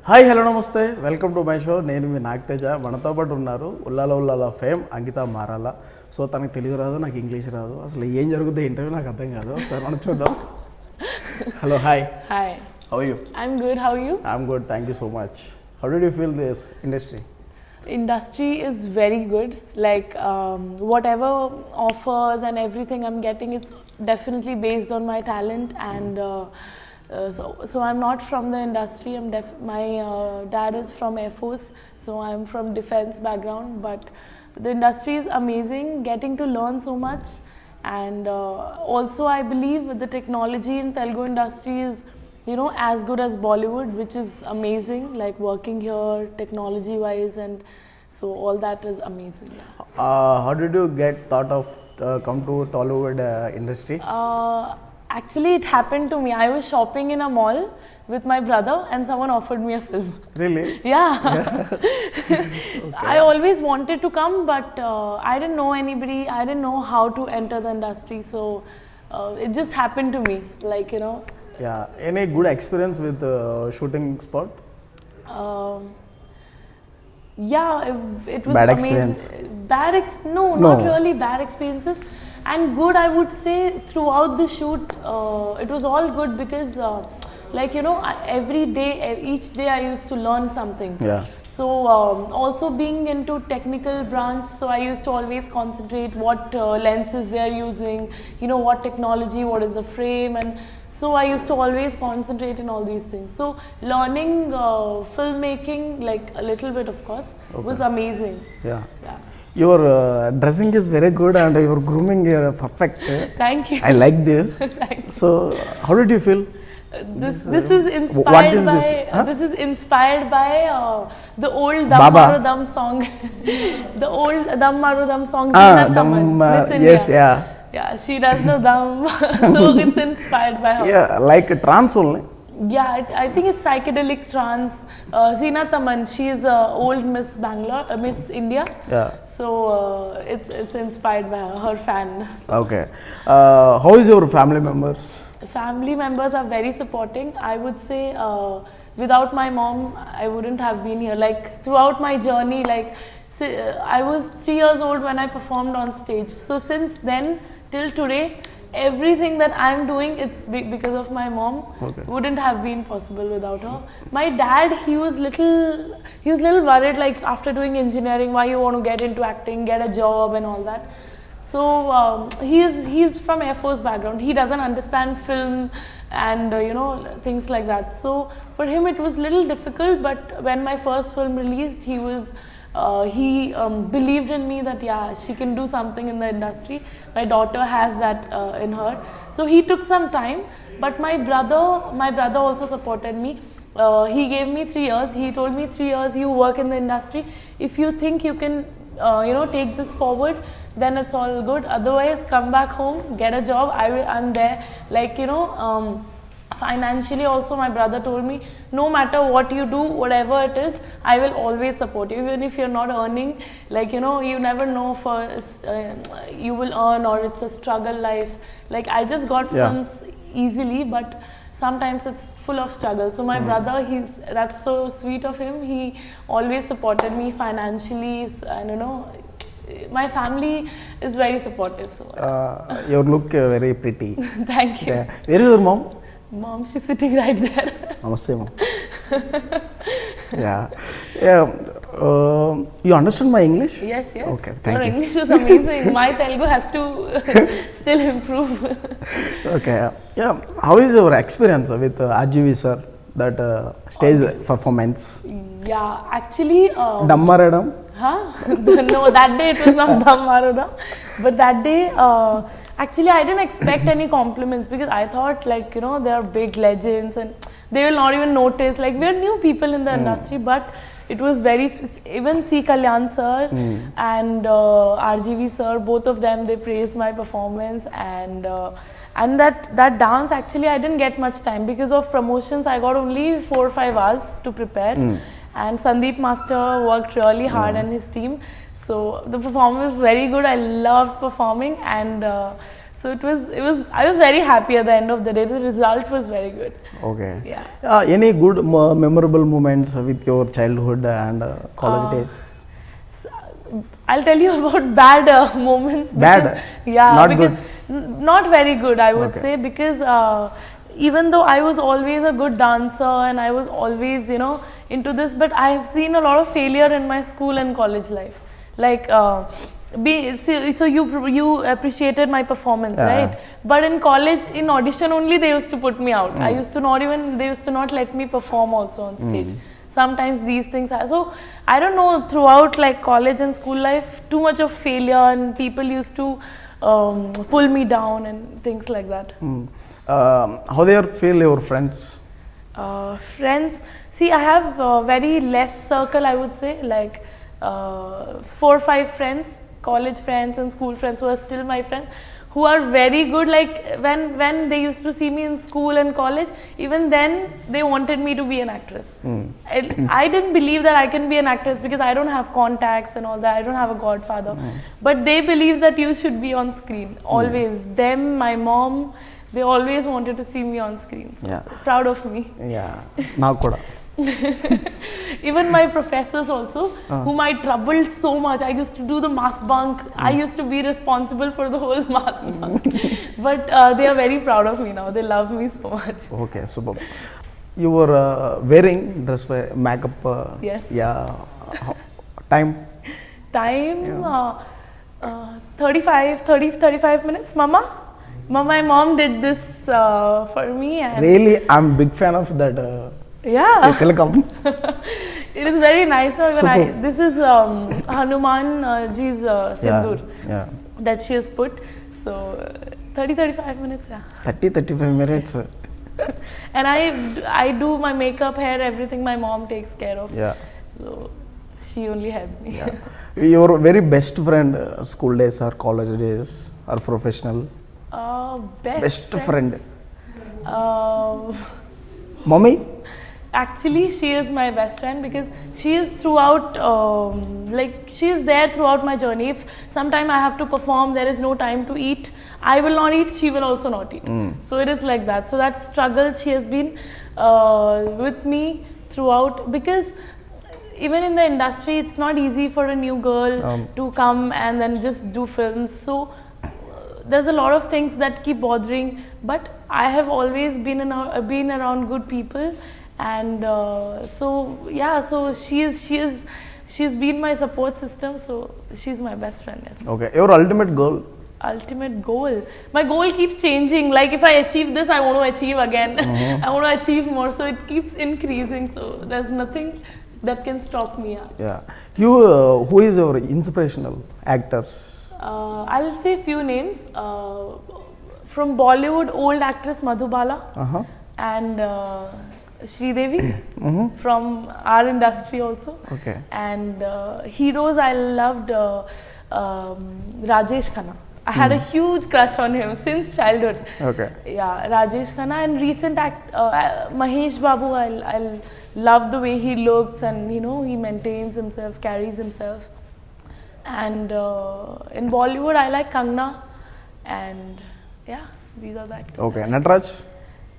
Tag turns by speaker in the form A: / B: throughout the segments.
A: Hi hello నమస్తే welcome to my show. నేను మీ నాగతేజ. మనతో పాటు ఉన్నారు ఉల్లాల ఉల్లాల ఫేమ్ అంకిత మారాల. సో తనకు తెలుగు రాదు, నాకు ఇంగ్లీష్ రాదు, అసలు ఏం జరుగుతుంది ఇంటర్వ్యూ నాకు అర్థం కాదు. ఒకసారి మనం చూద్దాం. Hello, hi.
B: Hi.
A: How are you?
B: I'm good. How are you?
A: I'm good, thank you so much. How did you feel this industry?
B: Industry is very good. Like whatever offers and everything I'm getting, it's definitely based on my talent. And so I'm not from the industry. My dad is from Air Force, so I'm from defense background. But the industry is amazing. Getting to learn so much, and also I believe the technology in Telugu industry is, you know, as good as Bollywood, which is amazing, like working here technology wise, and so all that is amazing.
A: How did you get thought of come to Tollywood industry?
B: Actually, it happened to me. I was shopping in a mall with my brother and someone offered me a film.
A: Really?
B: Yeah. I always wanted to come, but I didn't know anybody. I didn't know how to enter the industry, so it just happened to me, like, you know.
A: Yeah, any good experience with shooting spot?
B: Yeah, it was
A: Bad
B: amazing.
A: experience?
B: No, not really bad experiences. And good, I would say, throughout the shoot, it was all good because, like, you know, every day, each day I used to learn something.
A: Yeah.
B: So, also being into technical branch, so I used to always concentrate what lenses they are using, you know, what technology, what is the frame, and so I used to always concentrate in all these things. So learning filmmaking, like a little bit of course, was amazing.
A: Yeah.
B: Yeah.
A: Your dressing is very good and your grooming is perfect.
B: Thank you.
A: I like this.
B: Thank you.
A: So, how did you feel?
B: This is inspired
A: what is
B: by
A: this? Huh?
B: This is inspired by the old
A: Baba.
B: Dam Maru Dam song. The old Dam Maru Dam song.
A: Ah,
B: Zeenat
A: Dam,
B: Aman, Miss India.
A: yes, yeah.
B: Yeah, she does the dam, so it's inspired by her.
A: Yeah, like a trance only.
B: Yeah, I think it's psychedelic trance. Zeenat Aman, she is old Miss Bangalore, Miss India.
A: Yeah.
B: So it's inspired by her fan.
A: Okay. How is your family members?
B: Family members are very supporting. I would say without my mom, I wouldn't have been here. Like throughout my journey, like I was 3 years old when I performed on stage. So since then till today, everything that I'm doing, it's because of my mom.
A: Okay.
B: Wouldn't have been possible without her. My dad, he was little worried, like after doing engineering, why you want to get into acting, get a job and all that. So he's from Air Force background. He doesn't understand film and you know, things like that. So for him it was little difficult. But when my first film released, he believed in me that yeah, she can do something in the industry. My daughter has that in her. So he took some time. But my brother also supported me. He gave me 3 years. He told me 3 years you work in the industry. If you think you can you know, take this forward, then it's all good. Otherwise, come back home, get a job. I'm there. Like, you know, financially also, my brother told me, no matter what you do, whatever it is, I will always support you. Even if you're not earning, like, you know, you never know you will earn or it's a struggle life. Like, I just got films easily, but sometimes it's full of struggle. So my brother, that's so sweet of him. He always supported me financially, and you know, my family is very supportive. So
A: You look very pretty.
B: thank you.
A: Yeah. Where is your mom?
B: Mom, she's sitting right there.
A: Namaste, mom. Yeah. You understand my English?
B: Yes.
A: Okay, thank
B: Your
A: you.
B: English is amazing. My Telugu has to still improve.
A: Okay. Yeah. How is your experience with RGV sir? That stage performance?
B: Yeah, actually.
A: Dammaradam?
B: Huh? No, that day it was not Dam Maru Dam. But that day, actually I didn't expect any compliments because I thought, like, you know, they are big legends and they will not even notice. Like, we are new people in the industry, but it was very, even C. Kalyan sir and RGV sir, both of them, they praised my performance. And that dance, actually I didn't get much time because of promotions. I got only 4 or 5 hours to prepare. And Sandeep Master worked really hard and his team. So the performance was very good. I loved performing, and So I was very happy at the end of the day. The result was very good.
A: Okay.
B: Yeah.
A: Any good memorable moments with your childhood and college days?
B: I'll tell you about bad moments.
A: Bad?
B: Yeah.
A: Not
B: because not very good, I would
A: Okay.
B: say, because even though I was always a good dancer and I was always, you know, into this, but I have seen a lot of failure in my school and college life. Like, so you appreciated my performance,
A: Yeah.
B: right? But in college, in audition only, they used to put me out. I used to not even, they used to not let me perform also on stage. Sometimes these things are, so I don't know, throughout like college and school life, too much of failure and people used to pull me down and things like that.
A: How they feel your friends?
B: Friends, see, I have very less circle, I would say, like 4 or 5 friends, college friends and school friends who are still my friends, who are very good. Like when they used to see me in school and college, even then they wanted me to be an actress. I didn't believe that I can be an actress because I don't have contacts and all that. I don't have a godfather. But they believe that you should be on screen. Always. Them, my mom, they always wanted to see me on screen. So
A: Yeah.
B: proud of me.
A: Yeah. నాకు కూడా.
B: Even my professors also, whom I troubled so much. I used to do the mass bunk. I used to be responsible for the whole mass bunk. But they are very proud of me now. They love me so much.
A: Okay, super. You were wearing dress by makeup.
B: Yes.
A: Yeah. Time.
B: Time 35 minutes. Mama, my mom did this for me. And
A: Really, I'm big fan of that.
B: yeah.
A: Telecom.
B: It is very nice.
A: Super.
B: This is Hanuman ji's sindoor
A: Yeah.
B: that she has put. So 30-35 minutes, yeah.
A: 30-35 minutes.
B: And I do my makeup, hair, everything my mom takes care of.
A: Yeah.
B: So she only helped me.
A: Yeah. Your very best friend, school days or college days or professional? Best friend. Mommy?
B: Actually, she is my best friend because she is throughout, like she is there throughout my journey. If sometime I have to perform, there is no time to eat, I will not eat, she will also not eat. So it is like that. So that struggle, she has been with me throughout, because even in the industry, it's not easy for a new girl to come and then just do films. So there's a lot of things that keep bothering, but I have always been around good people. And so yeah, so she's been my support system, so she's my best friend. Yes.
A: Okay. Your ultimate goal?
B: Ultimate goal, my goal keeps changing. Like if I achieve this, I want to achieve again. I want to achieve more, so it keeps increasing, so there's nothing that can stop me.
A: Yeah. You, who is your inspirational actors?
B: I'll say few names. From Bollywood, old actress Madhubala and Sridevi from our industry also.
A: Okay.
B: And heroes, I loved Rajesh Khanna. I had a huge crush on him since childhood.
A: Okay.
B: Yeah, Rajesh Khanna. And recent Mahesh Babu, I love the way he looks and you know he maintains himself, carries himself. And in Bollywood, I like Kangna. And yeah, so these are the actors.
A: Okay. Nataraj?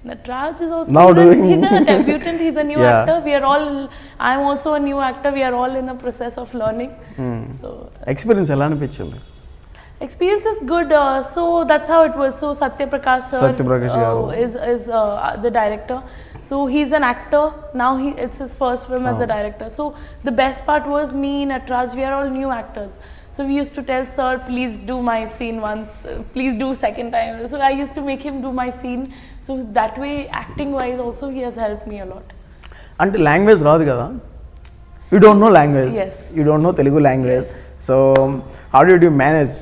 B: Nataraj is also
A: Now
B: he's a debutant, he's a new
A: Yeah.
B: actor. I'm also a new actor. We are all in the process of learning. So
A: Experience ఎలా అనిపించింది?
B: experience is good. So that's how it was. So Satya Prakash sir
A: Satyaprakash garu.
B: is the director. So he's an actor. Now it's his first film as a director. So the best part was me, Nataraj, we are all new actors. So we used to tell sir, please do my scene once, please do second time. So I used to make him do my scene. So that way, acting wise also, he has helped me a lot.
A: అంటే language రాదు కదా? You don't know language.
B: Yes.
A: You don't know Telugu language. So how did you manage?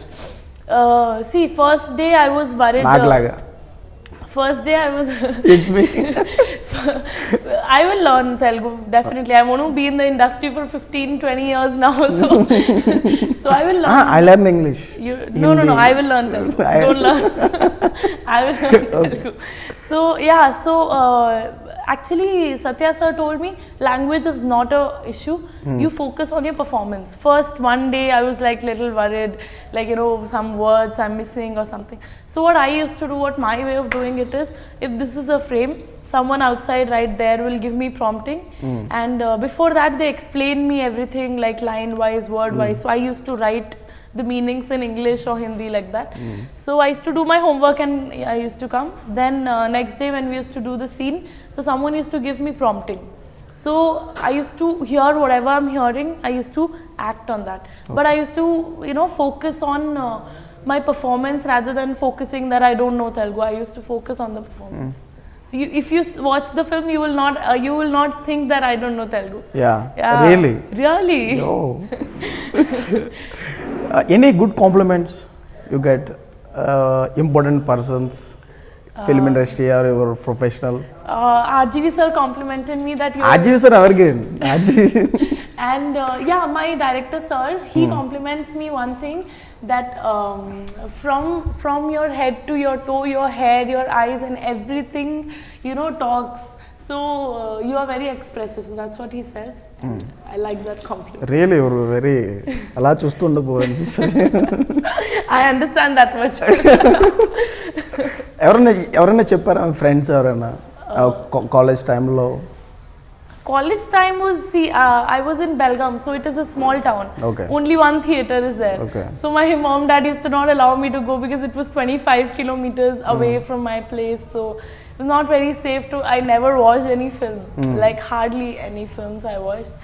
B: See, first day I was worried.
A: నాకులాగా.
B: First day I was.
A: It's me.
B: I will learn Telugu definitely. I want to be in the industry for 15-20 years now, so I will learn.
A: I learn English.
B: No, I will learn Telugu. Don't learn. I will learn Telugu. So yeah, so actually, Satya sir told me language is not a issue. You focus on your performance. First, one day I was like little worried, like some words I'm missing or something. So what I used to do, what my way of doing it is, if this is a frame, someone outside right there will give me prompting, and before that they explain me everything like line wise, word wise. So I used to write the meanings in English or Hindi like that. So I used to do my homework and I used to come. Then next day when we used to do the scene, so someone used to give me prompting. So I used to hear whatever I'm hearing, I used to act on that. But I used to, focus on my performance rather than focusing that I don't know Telugu. I used to focus on the performance. So if you watch the film, you will not think that I don't know Telugu.
A: Yeah. Really?
B: Really.
A: Oh. Any good compliments you get? Important persons, film industry or your professional?
B: RGV sir complimented me that you
A: RGV sir evergreen. RGV.
B: And my director sir, he compliments me one thing, that from your head to your toe, your hair, your eyes and everything, talks. So you are very expressive. So that's what he says. I like that compliment.
A: Really, you're very అలా చూస్తుండబో అనిపిస్తుంది.
B: I understand that much.
A: ఎవరైనా చెప్పారా friends ఎవరైనా college టైంలో?
B: College time was, I was in Belgaum, so it is a small town.
A: Okay.
B: Only one theater is there.
A: Okay.
B: So my mom, dad used to not allow me to go because it was 25 kilometers away from my place. So it was not very safe to, I never watched any film, like hardly any films I watched.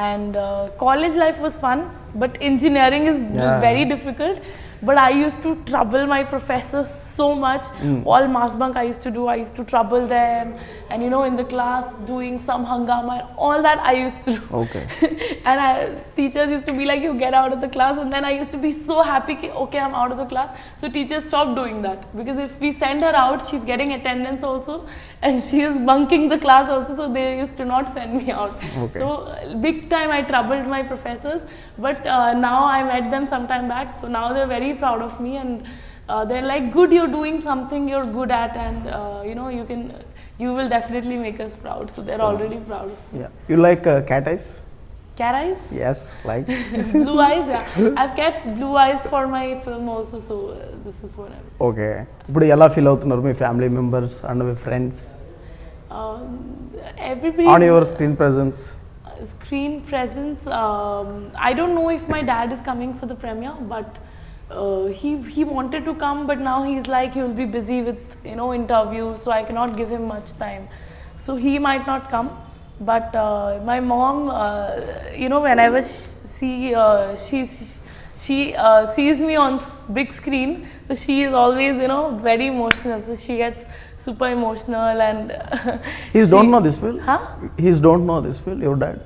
B: And college life was fun, but engineering is very difficult. But I used to trouble my professors so much. All mass bunk I used to do, I used to trouble them. And in the class doing some hangama, all that I used to do.
A: Okay.
B: And teachers used to be like, you get out of the class. And then I used to be so happy, okay, I'm out of the class. So teachers stopped doing that. Because if we send her out, she's getting attendance also. And she is bunking the class also. So they used to not send me out.
A: Okay.
B: So big time I troubled my professors. But now I met them some time back. So now they're very proud of me. And they're like, good, you're doing something you're good at. And you will definitely make us proud. So they're already proud of me.
A: Yeah. You like cat eyes?
B: Cat eyes?
A: Yes, like.
B: Blue eyes, yeah. I've kept blue eyes for my film also, so this is what I'm.
A: Okay. ఇప్పుడు ఎలా feel అవుతున్నారు మీ family members and మీ friends
B: Everybody.
A: On your screen presence?
B: Screen presence. I don't know if my dad is coming for the premiere, but he wanted to come, but now he's like he will be busy with interviews, so I cannot give him much time. So he might not come. But my mom, whenever she sees me on big screen, so she is always very emotional. So she gets super emotional and.
A: He don't know this film?
B: Huh?
A: He don't know this film, your dad?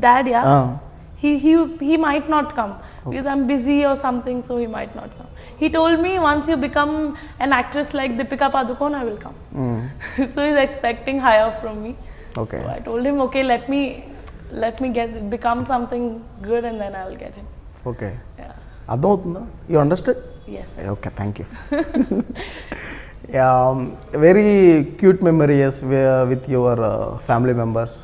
B: Dad, yeah. He might not come because I'm busy or something, so he might not come. He told me once you become an actress like Deepika Padukone, I will come. So he's expecting higher from me.
A: Okay.
B: So I told him, okay, let me become something good and then I'll get him.
A: Okay.
B: Yeah.
A: అర్థమవుతుందా? You understood?
B: Yes.
A: Okay, thank you. Very cute memories with your family members.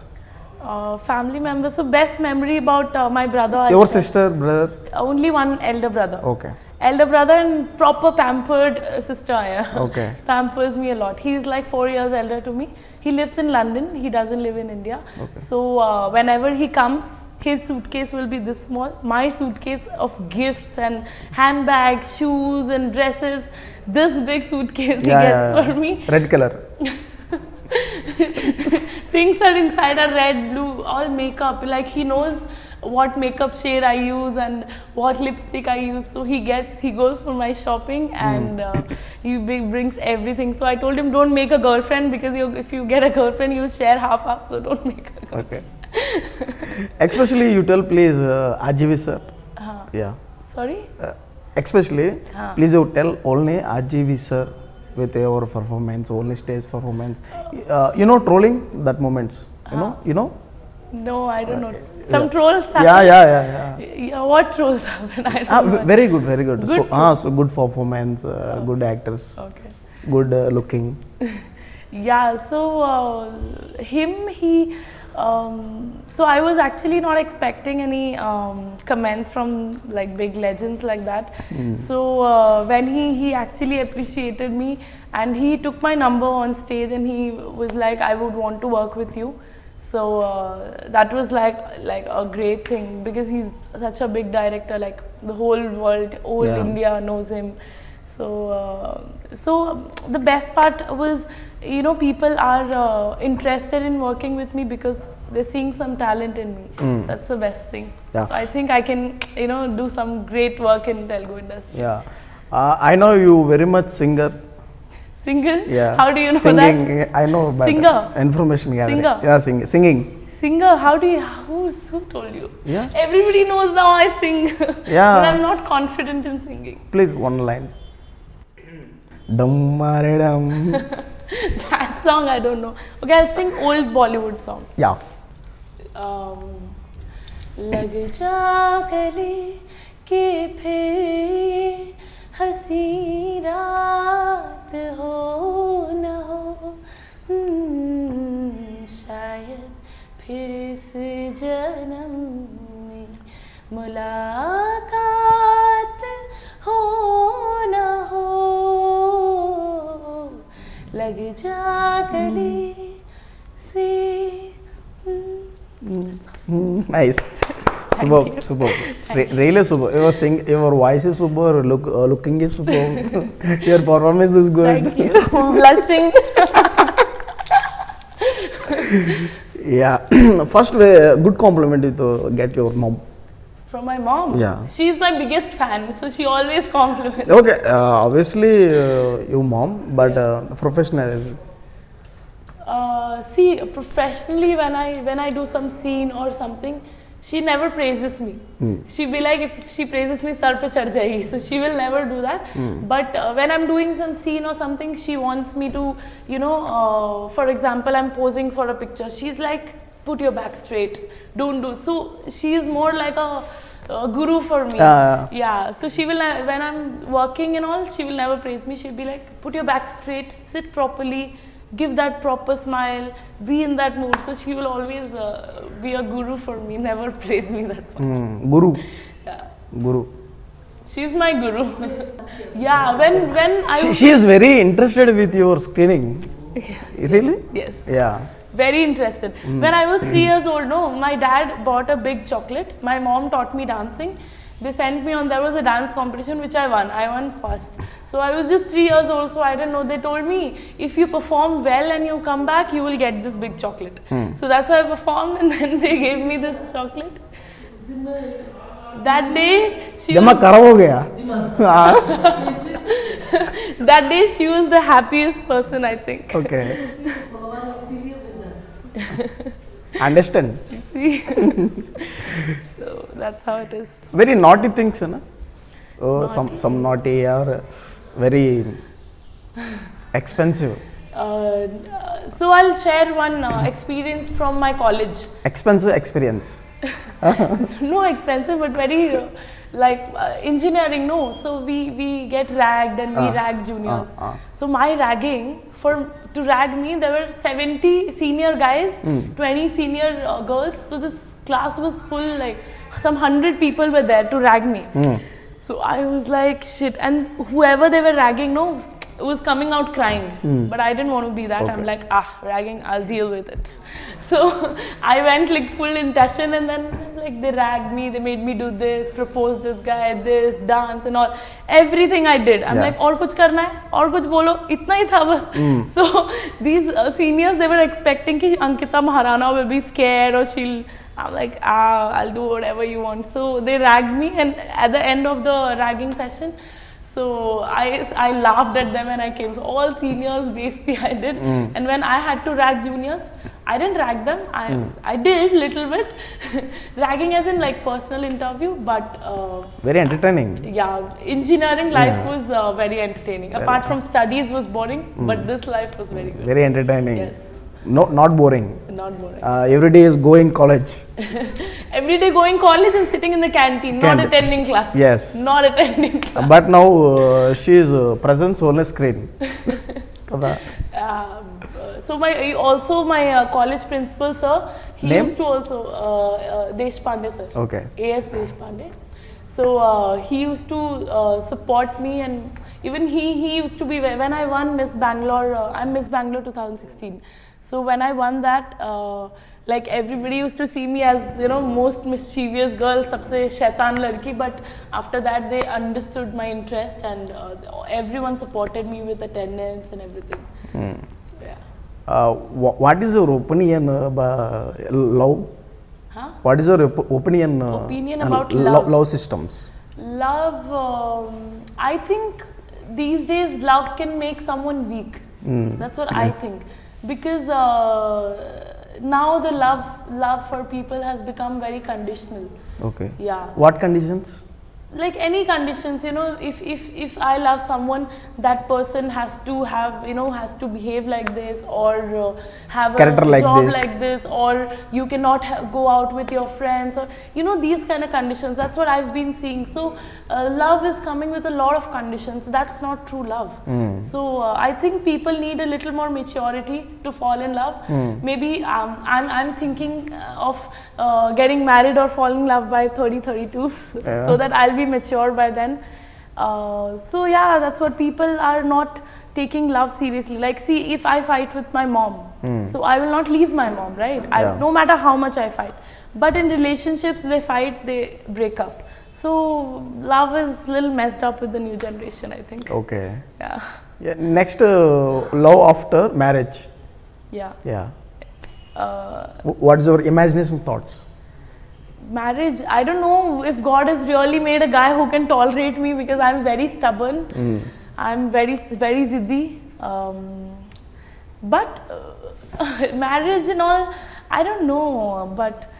B: Family members. So best memory about my brother.
A: Your sister, brother?
B: Only one elder brother.
A: Okay.
B: Elder brother and proper pampered sister. Yeah.
A: Okay.
B: Pampers me a lot. He's like 4 years elder to me. He lives in London. He doesn't live in India.
A: Okay.
B: So whenever he comes, his suitcase will be this small. My suitcase of gifts and handbags, shoes and dresses. This big suitcase he gets for me.
A: Red color.
B: Things are inside are red, blue, all makeup. Like he knows what makeup shade I use and what lipstick I use. So he goes for my shopping and he brings everything. So I told him, don't make a girlfriend because if you get a girlfriend, you share half. So don't make a girlfriend.
A: Okay. Especially you tell please RGV sir. Yeah.
B: Sorry?
A: Especially please you tell only RGV sir with your performance, only stage performance. Trolling that moments. You know?
B: No, I don't know. Some trolls happen.
A: Yeah.
B: What trolls happen? I don't know.
A: Very good, very good. So good performance, good actors.
B: Okay.
A: Good looking.
B: Yeah, so so I was actually not expecting any comments from like big legends like that. So when he actually appreciated me and he took my number on stage and he was like, I would want to work with you. So that was like a great thing because he's such a big director, like the whole world, whole
A: Yeah.
B: India knows him. So the best part was, you know, people are interested in working with me because they're seeing some talent in me. That's the best thing.
A: Yeah.
B: So I think I can, you know, do some great work in Telugu industry.
A: Yeah. I know you very much singer.
B: Singer?
A: Yeah.
B: How do you know
A: singing,
B: that?
A: I know about
B: Singer?
A: information gathering.
B: Singer?
A: Yeah, singing.
B: Singer? How do you? Who told you?
A: Yeah.
B: Everybody knows now I sing.
A: Yeah.
B: But I'm not confident in singing.
A: Please, one line. Dum mare dum.
B: That song I don't know. Okay, I'll sing old Bollywood song.
A: Yeah.
B: लग जा गले के फिर हंसी रात हो न हो शायद फिर इस जन्म में मुलाकात हो न हो लग जा गले से
A: Nice. Superb, superb. Really superb. Your voice is superb. Looking is superb. Your performance is good.
B: Thank you. Blushing.
A: Yeah. First, good compliment is to get your mom.
B: From my mom.
A: Yeah.
B: She's my biggest fan, so she always compliments.
A: Okay. Obviously, your mom, but professional as well.
B: See, professionally, when I do some scene or something, she never praises me. She'll be like, if she praises me, sar pe chad jayegi. So she will never do that. But when I'm doing some scene or something, she wants me to, you know, for example, I'm posing for a picture. She's like, put your back straight. Don't do. So she is more like a guru for me. Yeah. So she will, when I'm working and all, she will never praise me. She'll be like, put your back straight, sit properly, give that proper smile, be in that mood. So she will always be a guru for me, never praise me that much.
A: Guru.
B: Yeah.
A: Guru.
B: She's my guru. Yeah, when I was,
A: She is very interested with your screening. Really?
B: yes,
A: Yeah.
B: very interested. When I was 3 years old, no, my dad bought a big chocolate. My mom taught me dancing. They sent me on, there was a dance competition which I won. I won first. So I was just 3 years old, so I didn't know. They told me, if you perform well and you come back, you will get this big chocolate. So that's why I performed and then they gave me this chocolate. That day, she
A: दिमाग
B: was,
A: खराब हो गया.
B: that day she was the happiest person, I think.
A: Okay. Understand?
B: See? So that's how it is.
A: Very naughty things, na? Oh, some naughty or very expensive.
B: So I'll share one experience from my college.
A: Expensive experience.
B: No expensive, but very engineering. No, so we get ragged and we rag juniors. So my ragging, to rag me, there were 70 senior guys, 20 senior girls. So this class was full, like some 100 people were there to rag me. So I was like, shit. And whoever they were ragging, no, was coming out crying. But I didn't want to be that. I'm like, ragging, I'll deal with it. So I went like full intention, and then like they ragged me, they made me do this, propose this guy, this, dance and all. Everything I did. I'm like, और कुछ करना है, और कुछ बोलो, इतना ही था बस. So these seniors, they were expecting कि Ankita Maharana will be scared or she'll, I'm like, I'll do whatever you want. So they ragged me, and at the end of the ragging session, so I laughed at them and I came. So all seniors basically I did. And when I had to rag juniors, I didn't rag them. I did little bit. Ragging as in like personal interview, but
A: Very entertaining.
B: yeah, engineering life was very entertaining. Apart from studies was boring, but this life was very good.
A: Very entertaining.
B: Yes.
A: No, not boring.
B: Not boring.
A: Every day is going college.
B: Every day going college and sitting in the canteen, not
A: Canteen.
B: attending class.
A: Yes.
B: Not attending class.
A: But now she is presence on a screen. Kada.
B: So my college principal sir, he
A: Name?
B: used to also Deshpande sir.
A: Okay.
B: A.S. Deshpande. So he used to support me, and even he used to be when I won Miss Bangalore. I'm Miss Bangalore 2016. So when I won that, like everybody used to see me as most mischievous girl, sabse shaitan ladki. But after that, they understood my interest, and everyone supported me with attendance and everything. So yeah.
A: What is your opinion about love?
B: Huh?
A: What is your opinion?
B: Opinion
A: on
B: about love?
A: Love systems.
B: Love, I think these days love can make someone weak. That's what I think. Because now the love for people has become very conditional.
A: Okay.
B: Yeah.
A: What conditions?
B: Like any conditions, if I love someone, that person has to have, has to behave like this, or have
A: Character
B: a
A: like
B: job
A: this.
B: like this, or you cannot go out with your friends, or these kind of conditions. That's what I've been seeing. So love is coming with a lot of conditions. That's not true love. So I think people need a little more maturity to fall in love. Maybe I'm thinking of getting married or falling in love by 30-32, so that I'll be mature by then. So yeah, that's what people are not taking love seriously. Like, see, if I fight with my mom, so I will not leave my mom, right? No matter how much I fight. But in relationships, they fight, they break up. So love is a little messed up with the new generation, I think.
A: Okay.
B: Yeah.
A: Yeah. Next, love after marriage.
B: Yeah.
A: Yeah. What is your imagination thoughts?
B: Marriage, I don't know if God has really made a guy who can tolerate me, because I'm very stubborn. I'm very ziddy. But marriage and all, I don't know. But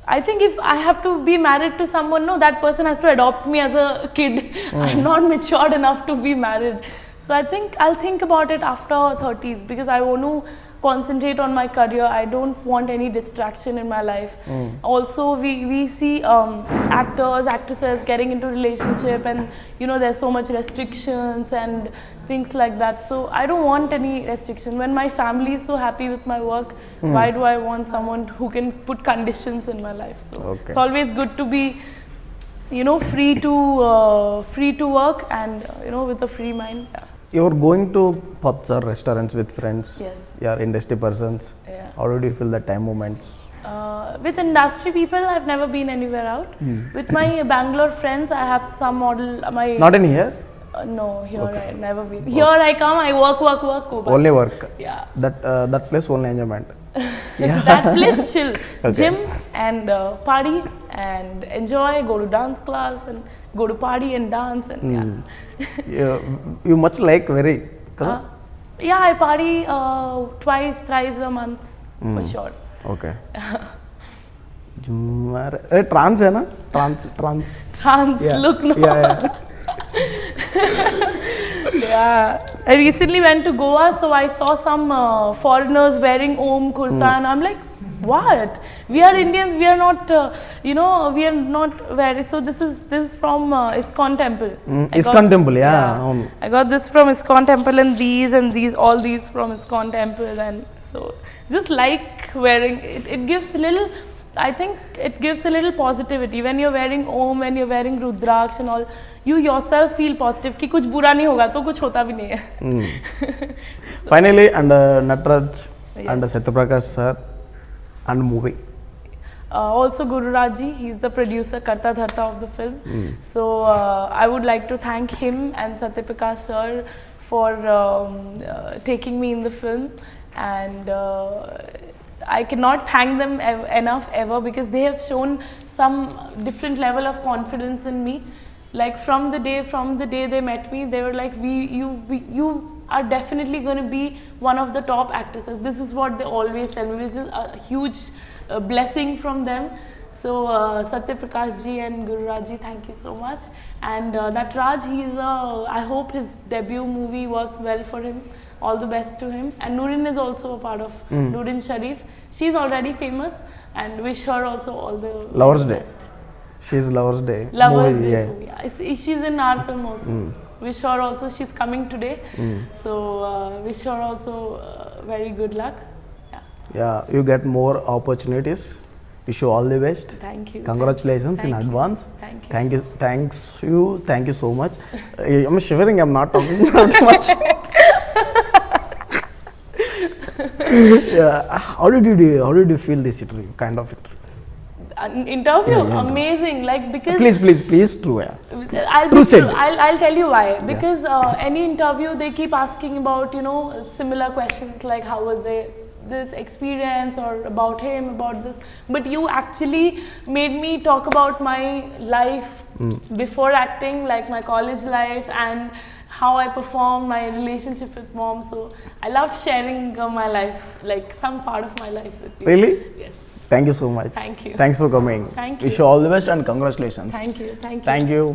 B: I think if I have to be married to someone, no, that person has to adopt me as a kid. I'm not matured enough to be married. So I think I'll think about it after 30s, because I want to concentrate on my career. I don't want any distraction in my life. Also, we see actors, actresses getting into relationship, and there's so much restrictions and things like that. So I don't want any restriction. When my family is so happy with my work, why do I want someone who can put conditions in my life? So it's always good to be free to work, and with a free mind. Yeah.
A: You're going to pubs or restaurants with friends.
B: Yes.
A: You're industry persons.
B: Yeah.
A: How do you feel the time moments?
B: With industry people, I've never been anywhere out. With my Bangalore friends, I have some model.
A: Not in here.
B: No, here I've never been. Here I come, I work, go back.
A: Only work.
B: Yeah.
A: That place only enjoyment.
B: That place chill.
A: Okay.
B: Gym and party and enjoy. Go to dance class and go to party and dance and
A: You much like very.
B: yeah, I party twice, thrice a month for sure.
A: Okay. Trance है ना? Trance.
B: Trance,
A: Yeah.
B: look no.
A: Yeah.
B: Yeah, I recently went to Goa, so I saw some foreigners wearing Om kurta, and I'm like, what? We are Indians. We are not, we are not very. So this is from ISKCON temple.
A: ISKCON temple, yeah.
B: I got this from ISKCON temple, and all these from ISKCON temple, and so just like wearing it. It gives a little. I think it gives a little positivity when you're wearing Om, when you're wearing Rudraksh and all. You yourself feel positive कि कुछ बुरा नहीं होगा तो कुछ होता भी नहीं है.
A: Finally, and Nataraj and Satyaprakash sir and movie.
B: Also Guru Raji, he's the producer, Karta Dharta of the film. So I would like to thank him and Satyaprakash sir for taking me in the film, and I cannot thank them enough ever, because they have shown some different level of confidence in me. Like from the day they met me, they were like, you are definitely going to be one of the top actresses. This is what they always tell me, which is a huge blessing from them. So Satyaprakash ji and Guru Raj ji, thank you so much. And Nataraj, I hope his debut movie works well for him. All the best to him. And Noorin is also a part of Noorin Sharif. She's already famous, and wish her also all the
A: Lovers Day.
B: best.
A: She's Lovers Day.
B: Lovers
A: movie,
B: Day. Yeah. She's in our film also. Wish her also, she's coming today. So wish her also very good luck. Yeah.
A: Yeah, you get more opportunities. Wish you all the best.
B: Thank you.
A: Congratulations
B: Thank
A: in
B: you.
A: advance.
B: Thank you.
A: Thank you so much. I'm shivering, I'm not talking that much. Yeah, how did you feel this interview, kind of interview?
B: An interview,
A: Yeah,
B: amazing. Like because
A: Please, true, yeah.
B: I'll
A: True said.
B: I'll tell you why. Because any interview they keep asking about similar questions like how was this experience or about him, about this. But you actually made me talk about my life before acting, like my college life and how I performed, my relationship with mom. So I love sharing my life, like some part of my life with you.
A: Really?
B: Yes.
A: Thank you so much.
B: Thank you.
A: Thanks for coming.
B: Thank you.
A: Wish you all the best and congratulations.
B: Thank you. Thank you.
A: Thank you.